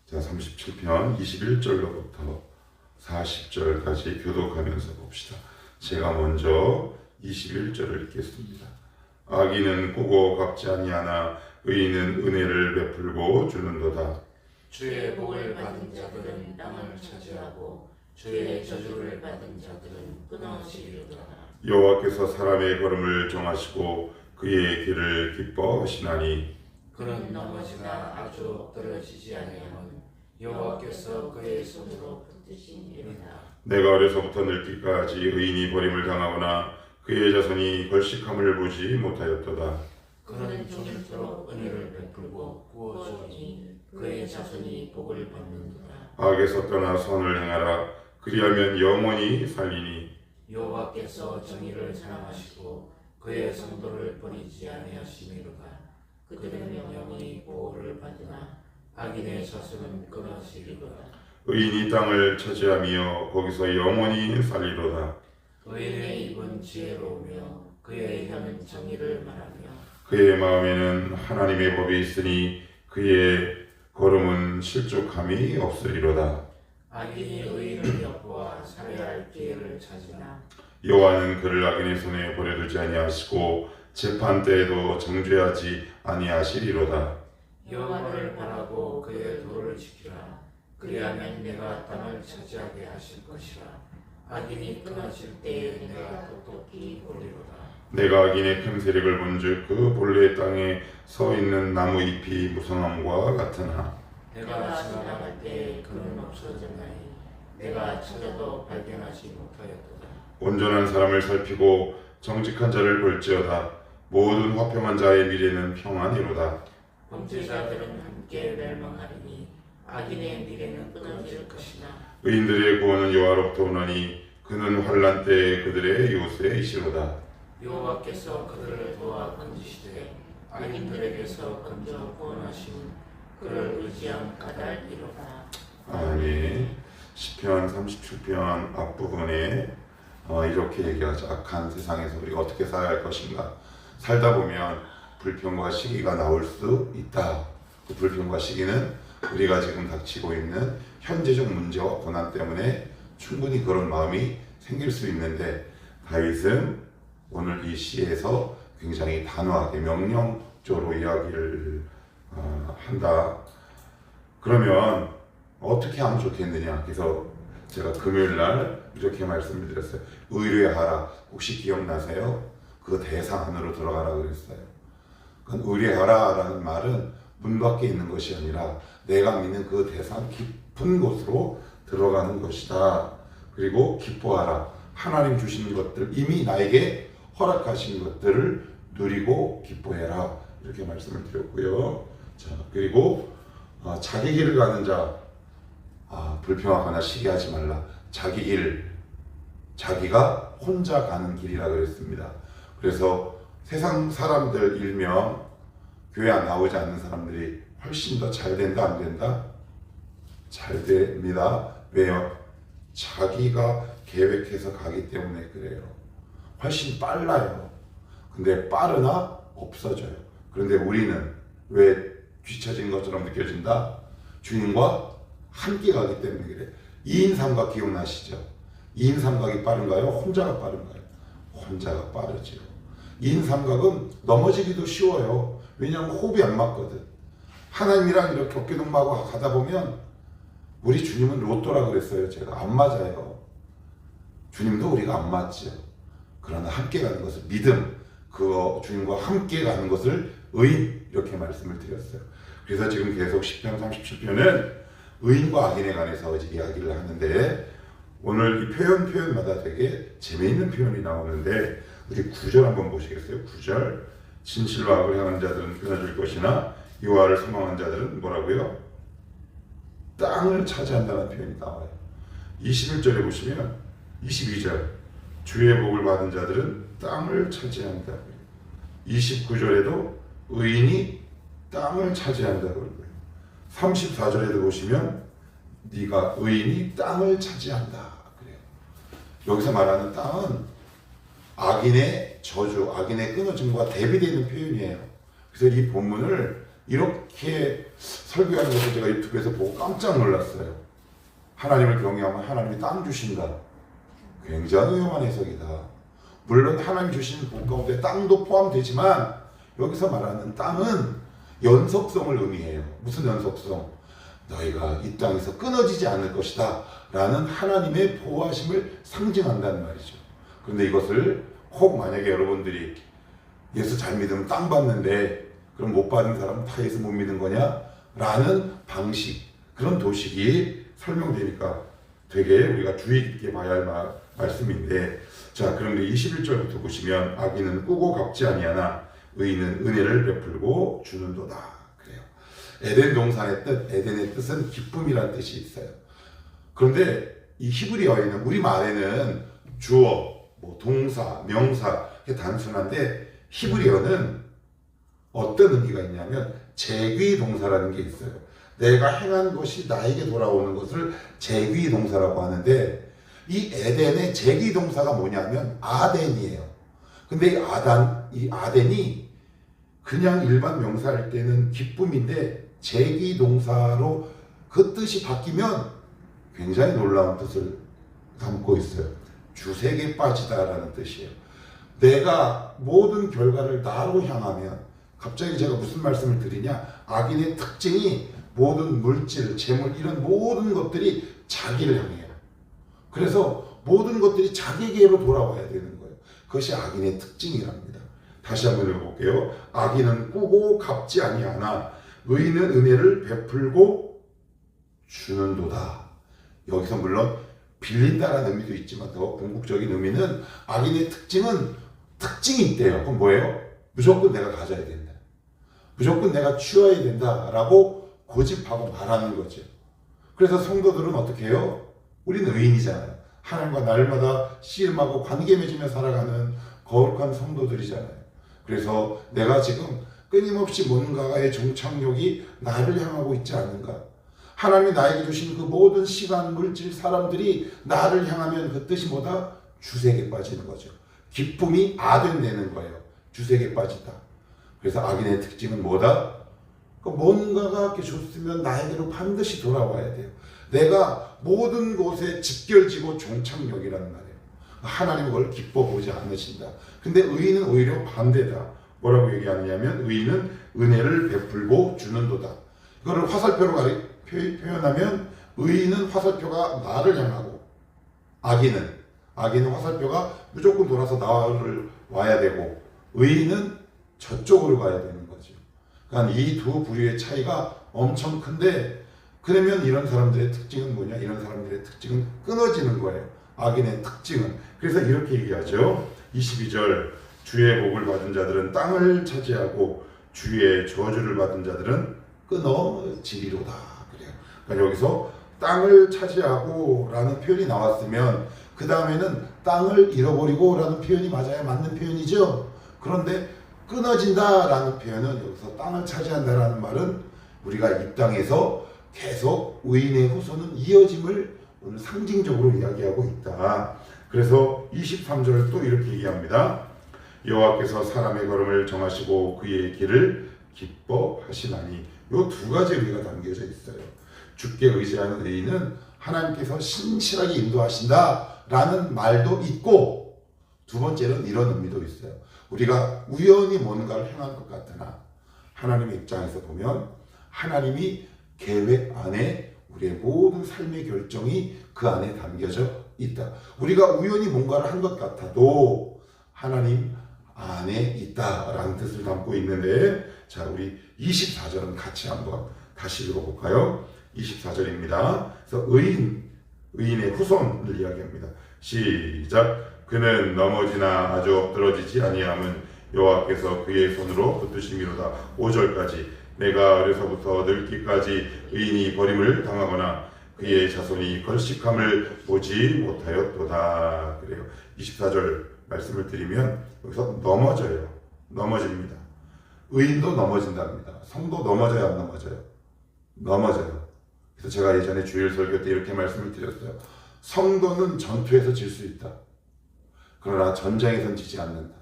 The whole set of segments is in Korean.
자, 37편 21절로부터 40절까지 교독하면서 봅시다. 제가 먼저 21절을 읽겠습니다. 악인은 꾸고 갚지 아니하나 의인은 은혜를 베풀고 주는도다. 주의 복을 받은 자들은 땅을 차지하고 주의 저주를 받은 자들은 끊어지 이르도다. 여호와께서 사람의 걸음을 정하시고 그의 길을 기뻐하시나니 그는 넘어지나 아주 엎드러지지 아니하면 여호와께서 그의 손으로 붙드신 이르다. 내가 어려서부터 늙기까지 의인이 버림을 당하거나 그의 자손이 걸식함을 보지 못하였도다. 그는 종일토록 은혜를 베풀고 구워주니 그의 자손이 복을 받는도다. 악에서 떠나 선을 행하라. 그리하면 영원히 살리니 여호와께서 정의를 사랑하시고 그의 성도를 버리지 아니하심이로다. 그들은 영원히 보호를 받으나 악인의 자손은 끊어지리로다. 의인이 땅을 차지하며 거기서 영원히 살리로다. 의인의 입은 지혜로우며 그의 혀는 정의를 말하며 그의 마음에는 하나님의 법이 있으니 그의 걸음은 실족함이 없으리로다. 악인이 의인을 엿보아 살해야 할 기회를 찾으나 여호와는 그를 악인의 손에 버려두지 아니하시고 재판 때에도 정죄하지 아니하시리로다. 여호와를 바라고 그의 도를 지키라. 그리하면 내가 땅을 차지하게 하실 것이라. 악인이 끊어질 때에 내가 똑똑히 보리로다. 내가 악인의 큰 세력을 본즉 그 본래 땅에 서 있는 나무 잎이 무성함과 같으나 내가 지나갈 때에 그는 없어졌나니 내가 찾아도 발견하지 못하였도다. 온전한 사람을 살피고 정직한 자를 볼지어다. 모든 화평한 자의 미래는 평안이로다. 범죄자들은 함께 멸망하리니 악인의 미래는 끊어질 것이나 의인들의 구원은 여호와로부터 오나니 그는 환난 때에 그들의 요새이시로다. 여호와께서 그들을 도와 건지시되 악인들에게서 건져 구원하시는 그를 의지한 까닭이로다. 아멘. 시편 37편 앞부분에 이렇게 얘기하죠. 악한 세상에서 우리가 어떻게 살아야 할 것인가. 살다 보면 불평과 시기가 나올 수 있다. 그 불평과 시기는 우리가 지금 닥치고 있는 현재적 문제와 고난 때문에 충분히 그런 마음이 생길 수 있는데 다윗은 오늘 이 시에서 굉장히 단호하게 명령적으로 이야기를 한다. 그러면 어떻게 하면 좋겠느냐. 그래서 제가 금요일 날 이렇게 말씀을 드렸어요. 의뢰하라. 혹시 기억나세요? 그 대상 안으로 들어가라 그랬어요. 그건 의뢰하라라는 말은 문 밖에 있는 것이 아니라 내가 믿는 그 대상 깊은 곳으로 들어가는 것이다. 그리고 기뻐하라. 하나님 주시는 것들, 이미 나에게 허락하신 것들을 누리고 기뻐해라. 이렇게 말씀을 드렸고요. 자, 그리고 자기 길을 가는 자, 불평하거나 시기하지 말라. 자기 길, 자기가 혼자 가는 길이라 그랬습니다. 그래서 세상 사람들 일명 교회 안 나오지 않는 사람들이 훨씬 더 잘 된다, 안 된다? 잘 됩니다. 왜요? 자기가 계획해서 가기 때문에 그래요. 훨씬 빨라요. 근데 빠르나 없어져요. 그런데 우리는 왜 뒤처진 것처럼 느껴진다? 주님과 함께 가기 때문에 그래. 2인 삼각 기억나시죠? 2인 삼각이 빠른가요? 혼자가 빠른가요? 혼자가 빠르죠. 2인 삼각은 넘어지기도 쉬워요. 왜냐하면 호흡이 안 맞거든. 하나님이랑 이렇게 어깨동무하고 가다 보면 우리 주님은 로또라 그랬어요. 제가 안 맞아요. 주님도 우리가 안 맞죠. 그러나 함께 가는 것을 믿음, 그거 주님과 함께 가는 것을 의인 이렇게 말씀을 드렸어요. 그래서 지금 계속 10편 37편은 의인과 악인에 관해서 이야기를 하는데 오늘 이 표현마다 되게 재미있는 표현이 나오는데 우리 9절 한번 보시겠어요? 9절 진실과 악을 행하는 자들은 끊어질 것이나 여호와를 소망한 자들은 뭐라고요? 땅을 차지한다는 표현이 나와요. 21절에 보시면 22절 주의 복을 받은 자들은 땅을 차지한다. 29절에도 의인이 땅을 차지한다고 그러고요. 34절에도 보시면 네가 의인이 땅을 차지한다 그래요. 여기서 말하는 땅은 악인의 저주, 악인의 끊어짐과 대비되는 표현이에요. 그래서 이 본문을 이렇게 설교하는 것을 제가 유튜브에서 보고 깜짝 놀랐어요. 하나님을 경외하면 하나님이 땅 주신다. 굉장히 위험한 해석이다. 물론 하나님 주신 복 가운데 땅도 포함되지만 여기서 말하는 땅은 연속성을 의미해요. 무슨 연속성? 너희가 이 땅에서 끊어지지 않을 것이다 라는 하나님의 보호하심을 상징한다는 말이죠. 그런데 이것을 혹 만약에 여러분들이 예수 잘 믿으면 땅 받는데 그럼 못 받은 사람은 다 예수 못 믿은 거냐? 라는 방식, 그런 도식이 설명되니까 되게 우리가 주의 깊게 봐야 할 말씀인데, 자, 그런데 21절부터 보시면 악인은 꾸고 갚지 아니하나 의인은 은혜를 베풀고 주는도다. 그래요. 에덴 동산의 뜻, 에덴의 뜻은 기쁨이라는 뜻이 있어요. 그런데 이 히브리어에는, 우리 말에는 주어, 뭐 동사, 명사 이게 단순한데 히브리어는 어떤 의미가 있냐면 재귀 동사라는 게 있어요. 내가 행한 것이 나에게 돌아오는 것을 재귀 동사라고 하는데, 이 에덴의 재귀 동사가 뭐냐면 아덴이에요. 근데 이 아덴이 그냥 일반 명사할 때는 기쁨인데 재귀 동사로 그 뜻이 바뀌면 굉장히 놀라운 뜻을 담고 있어요. 주색에 빠지다라는 뜻이에요. 내가 모든 결과를 나로 향하면, 갑자기 제가 무슨 말씀을 드리냐, 악인의 특징이 모든 물질, 재물 이런 모든 것들이 자기를 향해요. 그래서 모든 것들이 자기에게로 돌아와야 되는 거예요. 그것이 악인의 특징이랍니다. 다시 한번 읽어볼게요. 악인은 꾸고 갚지 아니하나 의인은 은혜를 베풀고 주는도다. 여기서 물론 빌린다라는 의미도 있지만 더 궁극적인 의미는 악인의 특징이 있대요. 그럼 뭐예요? 무조건 내가 가져야 된다. 무조건 내가 취해야 된다라고 고집하고 말하는 거죠. 그래서 성도들은 어떻게 해요? 우리는 의인이잖아요. 하나님과 날마다 씨름하고 관계 맺으며 살아가는 거룩한 성도들이잖아요. 그래서 내가 지금 끊임없이 뭔가의 종착역이 나를 향하고 있지 않는가? 하나님이 나에게 주신 그 모든 시간, 물질, 사람들이 나를 향하면 그 뜻이 뭐다? 주색에 빠지는 거죠. 기쁨이 아된되는 거예요. 주색에 빠지다. 그래서 악인의 특징은 뭐다? 뭔가가 이렇게 좋으면 나에게로 반드시 돌아와야 돼요. 내가 모든 곳에 집결지고 종착역이라는 말이에요. 하나님은 그걸 기뻐 보지 않으신다. 근데 의인은 오히려 반대다. 뭐라고 얘기하느냐면 의인은 은혜를 베풀고 주는도다. 이거를 화살표로 표현하면 의인은 화살표가 나를 향하고, 악인은 화살표가 무조건 돌아서 나를 와야 되고, 의인은 저쪽으로 가야 되는 거죠. 그러니까 이 두 부류의 차이가 엄청 큰데, 그러면 이런 사람들의 특징은 뭐냐? 이런 사람들의 특징은 끊어지는 거예요. 악인의 특징은. 그래서 이렇게 얘기하죠. 22절, 주의 복을 받은 자들은 땅을 차지하고 주의 저주를 받은 자들은 끊어지리로다. 그래요. 그러니까 여기서 땅을 차지하고 라는 표현이 나왔으면 그 다음에는 땅을 잃어버리고 라는 표현이 맞아야 맞는 표현이죠. 그런데 끊어진다 라는 표현은, 여기서 땅을 차지한다라는 말은 우리가 이 땅에서 계속 의인의 후손은 이어짐을 오늘 상징적으로 이야기하고 있다. 그래서 23절 또 이렇게 얘기합니다. 여호와께서 사람의 걸음을 정하시고 그의 길을 기뻐하시나니. 이 두 가지 의미가 담겨져 있어요. 주께 의지하는 의인은 하나님께서 신실하게 인도하신다라는 말도 있고, 두 번째는 이런 의미도 있어요. 우리가 우연히 뭔가를 행한 것 같으나 하나님의 입장에서 보면 하나님이 계획 안에 우리의 모든 삶의 결정이 그 안에 담겨져 있다. 우리가 우연히 뭔가를 한 것 같아도 하나님 안에 있다라는 뜻을 담고 있는데, 자, 우리 24절은 같이 한번 다시 읽어볼까요? 24절입니다. 그래서 의인의 후손을 이야기합니다. 시작. 그는 넘어지나 아주 엎드러지지 아니함은 여호와께서 그의 손으로 붙드심이로다. 5절까지. 내가 어려서부터 늙기까지 의인이 버림을 당하거나 그의 자손이 걸식함을 보지 못하였도다. 그래요. 24절 말씀을 드리면 여기서 넘어집니다. 의인도 넘어진답니다. 성도 넘어져야 안 넘어져요? 넘어져요. 그래서 제가 예전에 주일 설교 때 이렇게 말씀을 드렸어요. 성도는 전투에서 질 수 있다. 그러나 전쟁에선 지지 않는다.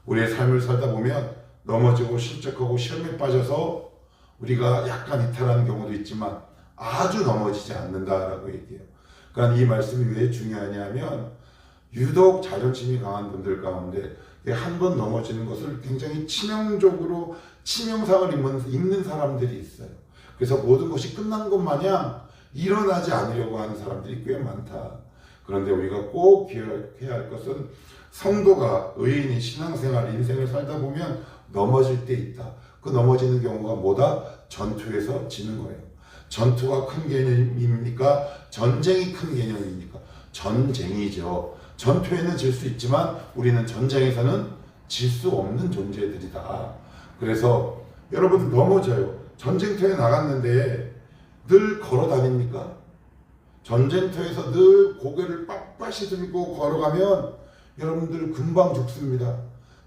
우리의 삶을 살다 보면 넘어지고 실족하고 시험에 빠져서 우리가 약간 이탈하는 경우도 있지만 아주 넘어지지 않는다라고 얘기해요. 그러니까 이 말씀이 왜 중요하냐면 유독 자존심이 강한 분들 가운데 한 번 넘어지는 것을 굉장히 치명적으로 치명상을 입는 사람들이 있어요. 그래서 모든 것이 끝난 것 마냥 일어나지 않으려고 하는 사람들이 꽤 많다. 그런데 우리가 꼭 기억해야 할 것은 성도가 의인이 신앙생활 인생을 살다 보면 넘어질 때 있다. 그 넘어지는 경우가 뭐다? 전투에서 지는 거예요. 전투가 큰 개념입니까? 전쟁이 큰 개념입니까? 전쟁이죠. 전투에는 질 수 있지만 우리는 전쟁에서는 질 수 없는 존재들이다. 그래서 여러분 넘어져요. 전쟁터에 나갔는데 늘 걸어 다닙니까? 전쟁터에서 늘 고개를 빳빳이 들고 걸어가면 여러분들 금방 죽습니다.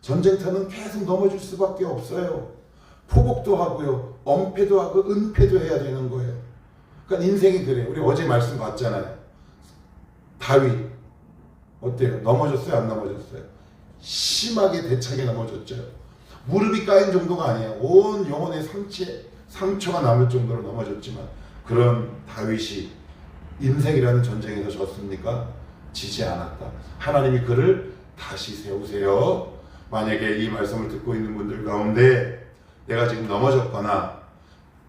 전쟁터는 계속 넘어질 수밖에 없어요. 포복도 하고요. 엄폐도 하고 은폐도 해야 되는 거예요. 그러니까 인생이 그래요. 우리 어제 말씀 봤잖아요. 다윗 어때요? 넘어졌어요? 안 넘어졌어요? 심하게 대차게 넘어졌죠. 무릎이 까인 정도가 아니에요. 온 영혼의 상처가 남을 정도로 넘어졌지만 그런 다윗이 인생이라는 전쟁에서 졌습니까? 지지 않았다. 하나님이 그를 다시 세우세요. 만약에 이 말씀을 듣고 있는 분들 가운데 내가 지금 넘어졌거나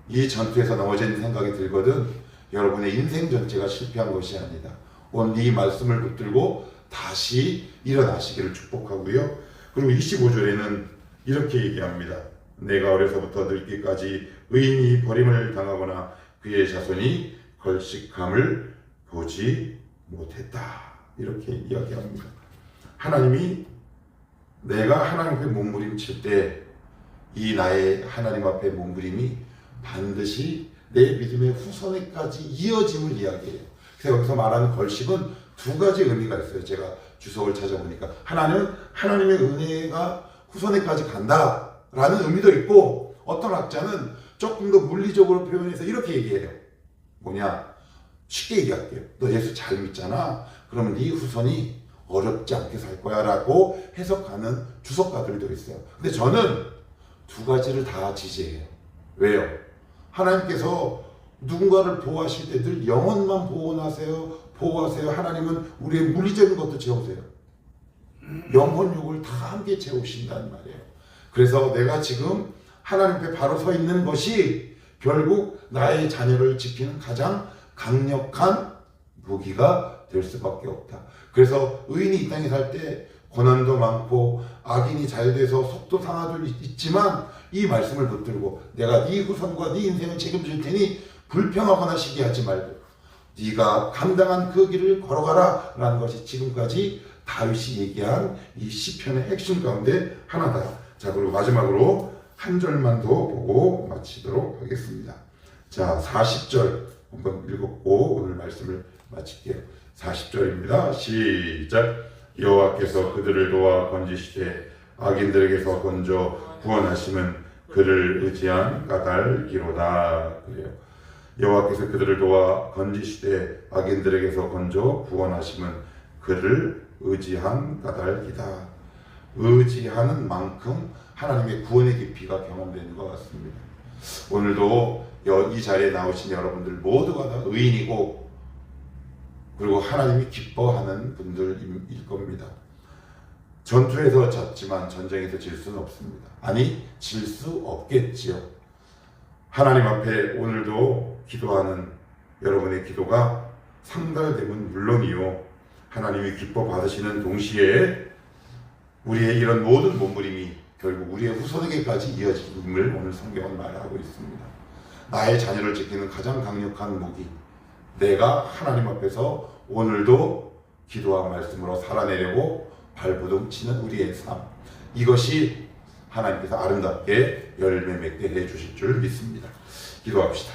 이 전투에서 넘어진 생각이 들거든 여러분의 인생 전체가 실패한 것이 아니다. 오늘 이 말씀을 붙들고 다시 일어나시기를 축복하고요. 그리고 25절에는 이렇게 얘기합니다. 내가 어려서부터 늙기까지 의인이 버림을 당하거나 그의 자손이 걸식함을 보지 못했다. 이렇게 이야기합니다. 하나님이 내가 하나님 앞에 몸부림칠 때 이 나의 하나님 앞에 몸부림이 반드시 내 믿음의 후손에까지 이어짐을 이야기해요. 그래서 여기서 말하는 걸식은 두 가지 의미가 있어요. 제가 주석을 찾아보니까 하나는 하나님의 은혜가 후손에까지 간다라는 의미도 있고 어떤 학자는 조금 더 물리적으로 표현해서 이렇게 얘기해요. 뭐냐? 쉽게 얘기할게요. 너 예수 잘 믿잖아. 그러면 네 후손이 어렵지 않게 살 거야 라고 해석하는 주석가들도 있어요. 근데 저는 두 가지를 다 지지해요. 왜요? 하나님께서 누군가를 보호하실 때 늘 영혼만 보호하세요. 하나님은 우리의 물리적인 것도 채우세요. 영혼육을 다 함께 채우신다는 말이에요. 그래서 내가 지금 하나님 앞에 바로 서 있는 것이 결국 나의 자녀를 지키는 가장 강력한 무기가 될 수밖에 없다. 그래서 의인이 이 땅에 살 때 고난도 많고 악인이 잘 돼서 속도 상하도 있지만 이 말씀을 붙들고 내가 네 후손과 네 인생을 책임질 테니 불평하거나 시기하지 말고 네가 감당한 그 길을 걸어가라 라는 것이 지금까지 다윗이 얘기한 이 시편의 핵심 가운데 하나다. 자, 그리고 마지막으로 한 절만 더 보고 마치도록 하겠습니다. 자, 40절 한번 읽고 오늘 말씀을 마칠게요. 40절입니다. 시작. 여호와께서 그들을 도와 건지시되 악인들에게서 건져 구원하시면 그를 의지한 까닭이로다. 그래요. 여호와께서 그들을 도와 건지시되 악인들에게서 건져 구원하시면 그를 의지한 까닭이다. 의지하는 만큼 하나님의 구원의 깊이가 경험되는 것 같습니다. 오늘도 이 자리에 나오신 여러분들 모두가 다 의인이고 그리고 하나님이 기뻐하는 분들일 겁니다. 전투에서 졌지만 전쟁에서 질 수는 없습니다. 아니, 질 수 없겠지요. 하나님 앞에 오늘도 기도하는 여러분의 기도가 상달되면 물론이요. 하나님이 기뻐 받으시는 동시에 우리의 이런 모든 몸부림이 결국 우리의 후손에게까지 이어짐을 오늘 성경은 말하고 있습니다. 나의 자녀를 지키는 가장 강력한 무기, 내가 하나님 앞에서 오늘도 기도와 말씀으로 살아내려고 발버둥 치는 우리의 삶, 이것이 하나님께서 아름답게 열매 맺게 해주실 줄 믿습니다. 기도합시다.